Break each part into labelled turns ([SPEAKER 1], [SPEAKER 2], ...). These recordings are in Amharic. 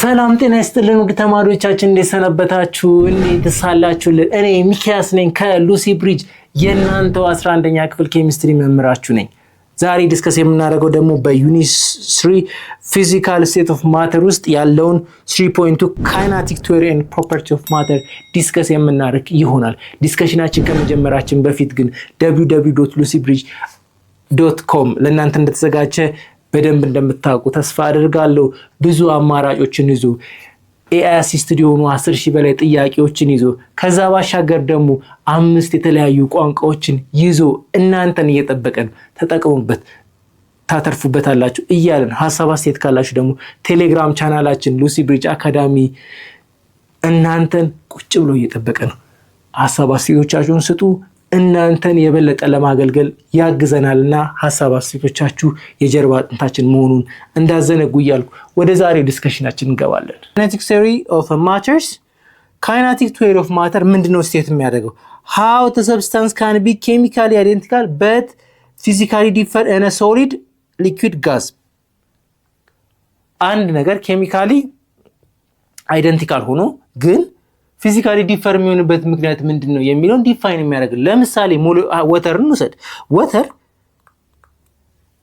[SPEAKER 1] ሰላም ጤና ይስጥልን ውድ ተማሪዎቻችን እንደሰነበታችሁ እንዴት ሳላችሁልን? እኔ ሚኪያስ ነኝ ከሉሲ ብሪጅ የእናንተው 11ኛ ክፍል ኬሚስትሪ መምህራችሁ ነኝ። ዛሬ ዲስከስ የምናደርገው ደግሞ በዩኒት 3 ፊዚካል ስቴት ኦፍ ማተር ውስጥ ያለውን 3.2 ካይናቲክ ቲዮሪ ኤንድ ፕሮፐርቲ ኦፍ ማተር ዲስከስ የምናደርግ ይሆናል። ዲስከሽናችን ከመጀመራችን በፊት ግን www.lucybridge.com ለእናንተ እንደተዘጋጀ በደንብ እንደምታውቁ ተስፋ አደርጋለሁ። ብዙ አማራጮችን ይዞ ኤአይ አሲስትድ የሆኑ 10,000 በላይ ጥያቄዎችን ይዞ ከዛ ባሻገር ደግሞ 5 የተለያዩ ቋንቋዎችን ይዞ እናንተን እየጠበቀን ተጠቀሙበት ታተርፉበታላችሁ እያለን ሐሳብ አስተያየት ካላችሁ ደግሞ ቴሌግራም ቻናላችን ሉሲ ብሪጅ አካዳሚ እናንተን ቁጭ ብሎ እየጠበቀ ነው። ሐሳብ አስተያየቶቻችሁን ስጡ። እናንተን የበለጠ ለማገልገል ያግዘናልና ሐሳብ አስተያየቶቻችሁ የጀርባ አጥንታችን መሆኑን እንዳዘነጉ እያልኩ ወደ ዛሬው ዲስከሽናችን እንገባለን። ካይናቲክ ቲዮሪ ኦፍ ማተርስ። ካይናቲክ ቲዮሪ ኦፍ ማተር ምንድነው ስቴት የሚያደርገው? how the substance can be chemically identical but physically differ in a solid liquid gas። አንድ ነገር ኬሚካሊ አይደንቲካል ሆኖ ግን ፊዚካሊ ዲፈር የሚሆንበት ምክንያት ምንድነው የሚለውን ዲፋይን የሚያደርግ። ለምሳሌ ወተርን ውሰድ። ወተር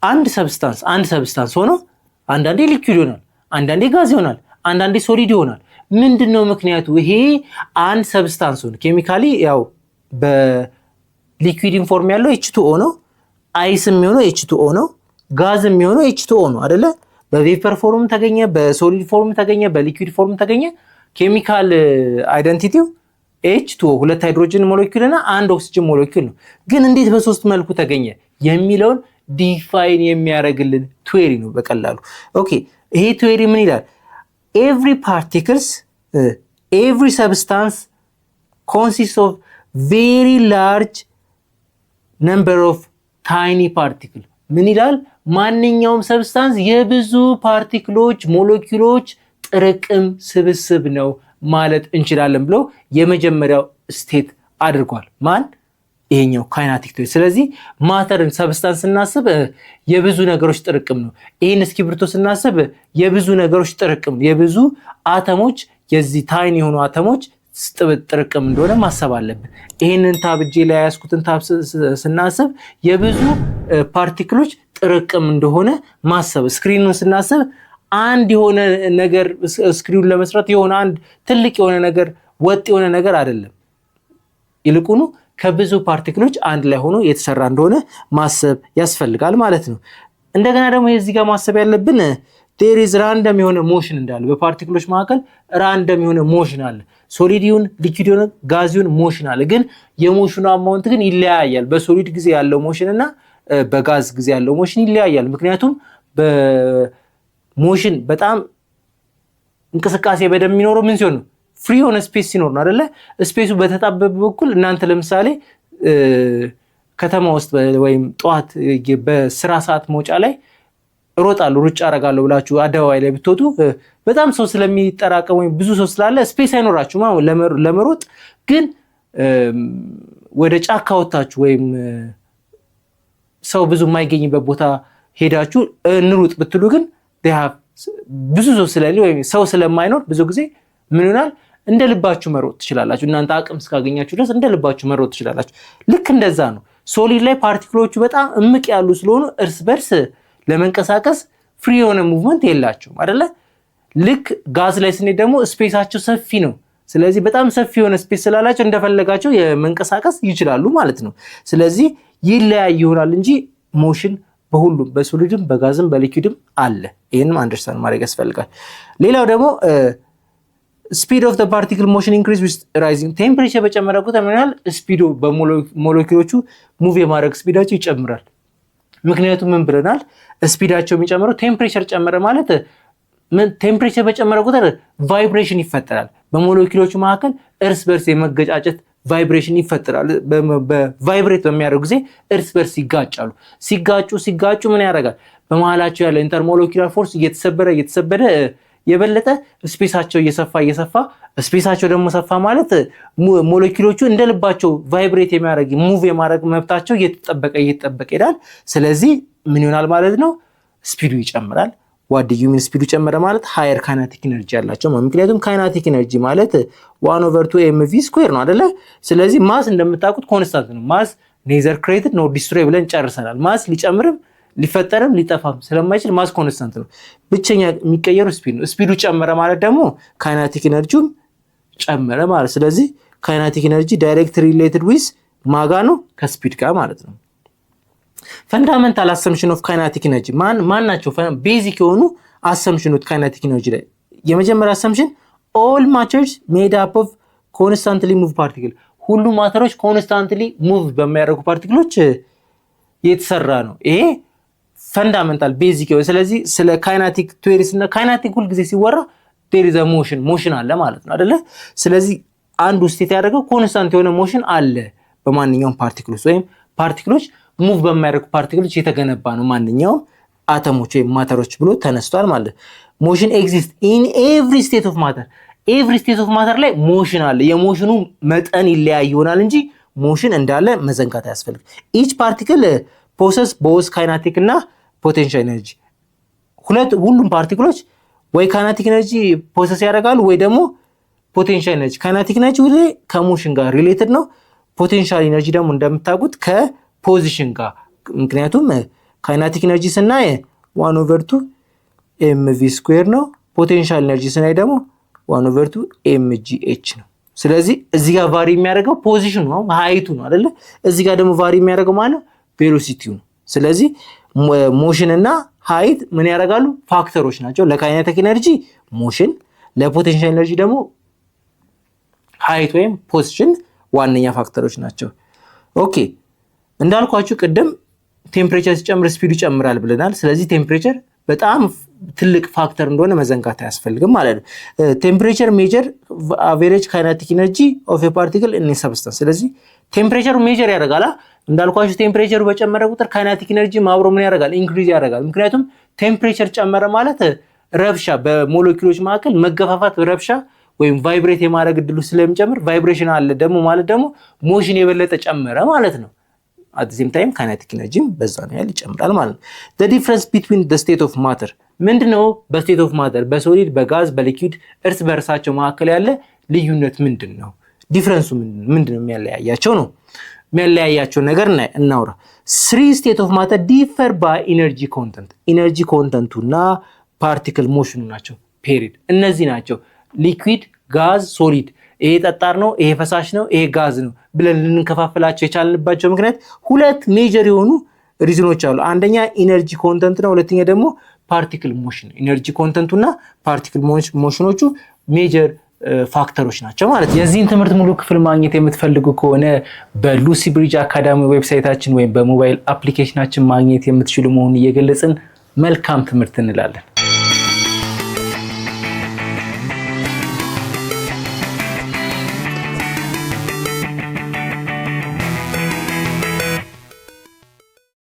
[SPEAKER 1] አንድ ሰብስታንስ ሆኖ አንዳንዴ ሊኩዊድ ይሆናል፣ አንዳንዴ ጋዝ ይሆናል፣ አንዳንዴ ሶሊድ ይሆናል። ምንድነው ምክንያቱ? ይሄ አንድ ሰብስታንስ ሆኖ ኬሚካሊ ያው በሊኩዊድ ፎርም ያለው H2O ነው፣ አይስ የሚሆነው H2O ነው፣ ጋዝ የሚሆነው H2O ነው አይደለ? በቬፐር ፎርም ተገኘ፣ በሶሊድ ፎርም ተገኘ፣ በሊኩዊድ ፎርም ተገኘ። ኬሚካል አይደንቲቲው H2O ሁለት ሃይድሮጅን ሞለኪውል እና አንድ ኦክሲጅን ሞለኪውል ነው። ግን እንዴት በሶስት መልኩ ተገኘ የሚለውን ዲፋይን የሚያደርግልን ቲዮሪ ነው በቀላሉ። ኦኬ ይሄ ቲዮሪ ምን ይላል? every substance consists of very large number of tiny particles። ምን ይላል? ማንኛውም ሰብስታንስ የብዙ ፓርቲክሎች ሞለኪውሎች ጥርቅም ስብስብ ነው ማለት እንችላለን ብሎ የመጀመሪያው ስቴት አድርጓል። ማን? ይሄኛው ካይናቲክ ቲዮሪ። ስለዚህ ማተርን ሰብስታንስ ስናስብ የብዙ ነገሮች ጥርቅም ነው። ይሄን እስክሪብቶ ስናስብ የብዙ ነገሮች ጥርቅም ነው። የብዙ አተሞች የዚህ ታይኒ የሆኑ አተሞች ጥርቅም እንደሆነ ማሰብ አለብን። ይሄንን ታብ እጄ ላይ ያስኩትን ታብ ስናስብ የብዙ ፓርቲክሎች ጥርቅም እንደሆነ ማሰብ። ስክሪኑን ስናስብ አንድ የሆነ ነገር ስክሪን ለመስራት የሆነ አንድ ትልቅ የሆነ ነገር ወጥ የሆነ ነገር አይደለም። ይልቁኑ ከብዙ ፓርቲክሎች አንድ ላይ ሆኖ የተሰራ እንደሆነ ማሰብ ያስፈልጋል ማለት ነው። እንደገና ደግሞ እዚህ ጋር ማሰብ ያለብን there is random የሆነ ሞሽን እንዳለ፣ በፓርቲክሎች መካከል ራንደም የሆነ ሞሽን አለ። ሶሊዲውን ሊኩዊዱን ጋዚውን ሞሽን አለ። ግን የሞሽኑ አማውንት ግን ይለያያል። በሶሊድ ጊዜ ያለው ሞሽን እና በጋዝ ጊዜ ያለው ሞሽን ይለያያል። ምክንያቱም ሞሽን በጣም እንቅስቃሴ በደም የሚኖረው ምን ሲሆን ነው? ፍሪ የሆነ ስፔስ ሲኖር ነው አይደለ? ስፔሱ በተጣበበ በኩል እናንተ ለምሳሌ ከተማ ውስጥ ወይም ጠዋት በስራ ሰዓት መውጫ ላይ እሮጣለሁ ሩጫ አረጋለሁ ብላችሁ አደባባይ ላይ ብትወጡ በጣም ሰው ስለሚጠራቀም ወይም ብዙ ሰው ስላለ ስፔስ አይኖራችሁም ለመሮጥ። ግን ወደ ጫካ ወጣችሁ ወይም ሰው ብዙ የማይገኝበት ቦታ ሄዳችሁ እንሩጥ ብትሉ ግን ብዙ ሰው ስለሌለ ወይም ሰው ስለማይኖር ብዙ ጊዜ ምን ይሆናል? እንደ ልባችሁ መሮጥ ትችላላችሁ። እናንተ አቅም እስካገኛችሁ ድረስ እንደ ልባችሁ መሮጥ ትችላላችሁ። ልክ እንደዛ ነው። ሶሊድ ላይ ፓርቲክሎቹ በጣም እምቅ ያሉ ስለሆኑ እርስ በርስ ለመንቀሳቀስ ፍሪ የሆነ ሙቭመንት የላቸውም አይደለ? ልክ ጋዝ ላይ ስንሄድ ደግሞ ስፔሳቸው ሰፊ ነው። ስለዚህ በጣም ሰፊ የሆነ ስፔስ ስላላቸው እንደፈለጋቸው የመንቀሳቀስ ይችላሉ ማለት ነው። ስለዚህ ይለያይ ይሆናል እንጂ ሞሽን በሁሉም በሶሊድም በጋዝም በሊኩዊድም አለ። ይሄንም አንደርስታንድ ማድረግ ያስፈልጋል። ሌላው ደግሞ ስፒድ ኦፍ ዘ ፓርቲክል ሞሽን ኢንክሪዝ ዊዝ ራይዚንግ ቴምፕሬቸር በጨመረ ቁጥር ምን ያህል ስፒዱ በሞለኪውሎቹ ሙቭ የማድረግ ስፒዳቸው ይጨምራል። ምክንያቱም ምን ብለናል? ስፒዳቸው የሚጨምረው ቴምፕሬቸር ጨመረ ማለት ቴምፕሬቸር በጨመረ ቁጥር ቫይብሬሽን ይፈጠራል። በሞለኪውሎቹ መካከል እርስ በርስ የመገጫጨት ቫይብሬሽን ይፈጠራል። በቫይብሬት በሚያደርጉ ጊዜ እርስ በርስ ይጋጫሉ። ሲጋጩ ምን ያደርጋል? በመሃላቸው ያለ ኢንተርሞለኪውላር ፎርስ እየተሰበረ የበለጠ ስፔሳቸው እየሰፋ ስፔሳቸው ደግሞ ሰፋ ማለት ሞለኪውሎቹ እንደልባቸው ቫይብሬት የሚያደርግ ሙቭ የማድረግ መብታቸው እየተጠበቀ ይሄዳል። ስለዚህ ምን ይሆናል ማለት ነው? ስፒዱ ይጨምራል። ዋት ዱ ዩ ሚን ስፒዱ ጨመረ ማለት ሃየር ካይናቲክ ኢነርጂ ያላቸው ማለት ምክንያቱም ካይናቲክ ኢነርጂ ማለት 1/2 mv² ነው አይደለ ስለዚህ ማስ እንደምታውቁት ኮንስታንት ነው ማስ ኔዘር ክሬትድ ኖር ዲስትሮይ ብለን ጨርሰናል ማስ ሊጨምርም ሊፈጠርም ሊጠፋም ስለማይችል ማስ ኮንስታንት ነው ብቸኛ የሚቀየረው ስፒድ ነው ስፒዱ ጨመረ ማለት ደግሞ ካይናቲክ ኢነርጂው ጨመረ ማለት ስለዚህ ካይናቲክ ኢነርጂ ዳይሬክት ሪሌትድ ዊዝ ማጋ ነው ከስፒድ ጋር ማለት ነው ፈንዳሜንታል አሰምፕሽን ኦፍ ካይናቲክ ኢነርጂ ማን ናቸው ቤዚክ የሆኑ አሰምፕሽኖች ካይናቲክ ኢነርጂ ላይ የመጀመሪያ አሰምፕሽን ኦል ማተርስ ሜድ አፕ ኦፍ ኮንስታንትሊ ሙቭ ፓርቲክል ሁሉ ማተሮች ኮንስታንትሊ ሙቭ በሚያደርጉ ፓርቲክሎች የተሰራ ነው ይሄ ፈንዳሜንታል ቤዚክ ነው ስለዚህ ስለ ካይናቲክ ቲዮሪስ እና ካይናቲክ ሁሉ ጊዜ ሲወራ there is a motion አለ ማለት ነው አይደለ ስለዚህ አንዱ ስቴት ያደረገው ኮንስታንት የሆነ ሞሽን አለ በማንኛውም ፓርቲክሎች ወይም ፓርቲክሎች ሙቭ በሚያደርጉ ፓርቲክሎች የተገነባ ነው ማንኛውም አተሞች ወይም ማተሮች ብሎ ተነስቷል ማለት ሞሽን ኤግዚስት ኢን ኤቭሪ ስቴት ኦፍ ማተር ኤቭሪ ስቴት ኦፍ ማተር ላይ ሞሽን አለ የሞሽኑ መጠን ይለያይ ይሆናል እንጂ ሞሽን እንዳለ መዘንጋት አያስፈልግም each particle possess both kinetic እና potential energy ሁሉም ፓርቲክሎች ወይ ካይናቲክ ኤነርጂ ፖሰስ ያደርጋሉ ወይ ደግሞ ፖቴንሻል ኤነርጂ ካይናቲክ ኤነርጂ ወደ ከሞሽን ጋር ሪሌትድ ነው ፖቴንሻል ኤነርጂ ደግሞ እንደምታውቁት ከፖዚሽን ጋር ምክንያቱም ካይናቲክ ኤነርጂ ስናይ 1/2 mv² ነው ፖቴንሻል ኤነርጂ ስናይ ደግሞ 1/2 mgh ነው ስለዚህ እዚህ ጋር ቫሪ የሚያደርገው ፖዚሽኑ ነው ሃይቱ ነው አይደለ እዚህ ጋር ደግሞ ቫሪ የሚያደርገው ማለት ቬሎሲቲው ነው ስለዚህ ሞሽን እና ሃይት ምን ያደርጋሉ ፋክተሮች ናቸው ለካይናቲክ ኤነርጂ ሞሽን ለፖቴንሻል ኤነርጂ ደግሞ ሃይት ወይም ፖዚሽን ዋነኛ ፋክተሮች ናቸው ኦኬ እንዳልኳችሁ ቅድም ቴምፕሬቸር ሲጨምር ስፒዱ ይጨምራል ብለናል ስለዚህ ቴምፕሬቸር በጣም ትልቅ ፋክተር እንደሆነ መዘንጋት አያስፈልግም ማለት ነው ቴምፕሬቸር ሜጀር አቨሬጅ ካይናቲክ ኤነርጂ ኦፍ ኤ ፓርቲክል ኢን ሰብስታንስ ስለዚህ ቴምፕሬቸሩ ሜጀር ያደርጋል እንዳልኳችሁ ቴምፕሬቸሩ በጨመረ ቁጥር ካይናቲክ ኤነርጂ ማብሮ ምን ያደርጋል ኢንክሪዝ ያደርጋል ምክንያቱም ቴምፕሬቸር ጨመረ ማለት ረብሻ በሞለኪውሎች መካከል መገፋፋት ረብሻ ወይም ቫይብሬት የማድረግ እድሉ ስለሚጨምር ቫይብሬሽን አለ ደግሞ ማለት ደግሞ ሞሽን የበለጠ ጨመረ ማለት ነው at the same time kinetic energy በዛ ነው ያህል ይጨምራል ማለት ነው the difference between the state of matter ምንድነው በስቴት ኦፍ ማተር በሶሊድ በጋዝ በሊኩዊድ እርስ በርሳቸው መካከል ያለ ልዩነት ምንድነው ዲፈረንሱ ምንድነው የሚያለያያቸው ነው የሚያለያያቸው ነገር እናውራ three state of matter differ by energy content እና particle motion ናቸው ፔሪድ እነዚህ ናቸው ሊኩዊድ ጋዝ ሶሊድ ይሄ ጠጣር ነው ይሄ ፈሳሽ ነው ይሄ ጋዝ ነው ብለን ልንከፋፍላቸው የቻልንባቸው ምክንያት ሁለት ሜጀር የሆኑ ሪዝኖች አሉ አንደኛ ኢነርጂ ኮንተንት ነው ሁለተኛ ደግሞ ፓርቲክል ሞሽን ኢነርጂ ኮንተንቱና ፓርቲክል ሞሽኖቹ ሜጀር ፋክተሮች ናቸው ማለት ነው የዚህን ትምህርት ሙሉ ክፍል ማግኘት የምትፈልጉ ከሆነ በሉሲ ብሪጅ አካዳሚ ዌብሳይታችን ወይም በሞባይል አፕሊኬሽናችን ማግኘት የምትችሉ መሆኑን እየገለጽን መልካም ትምህርት እንላለን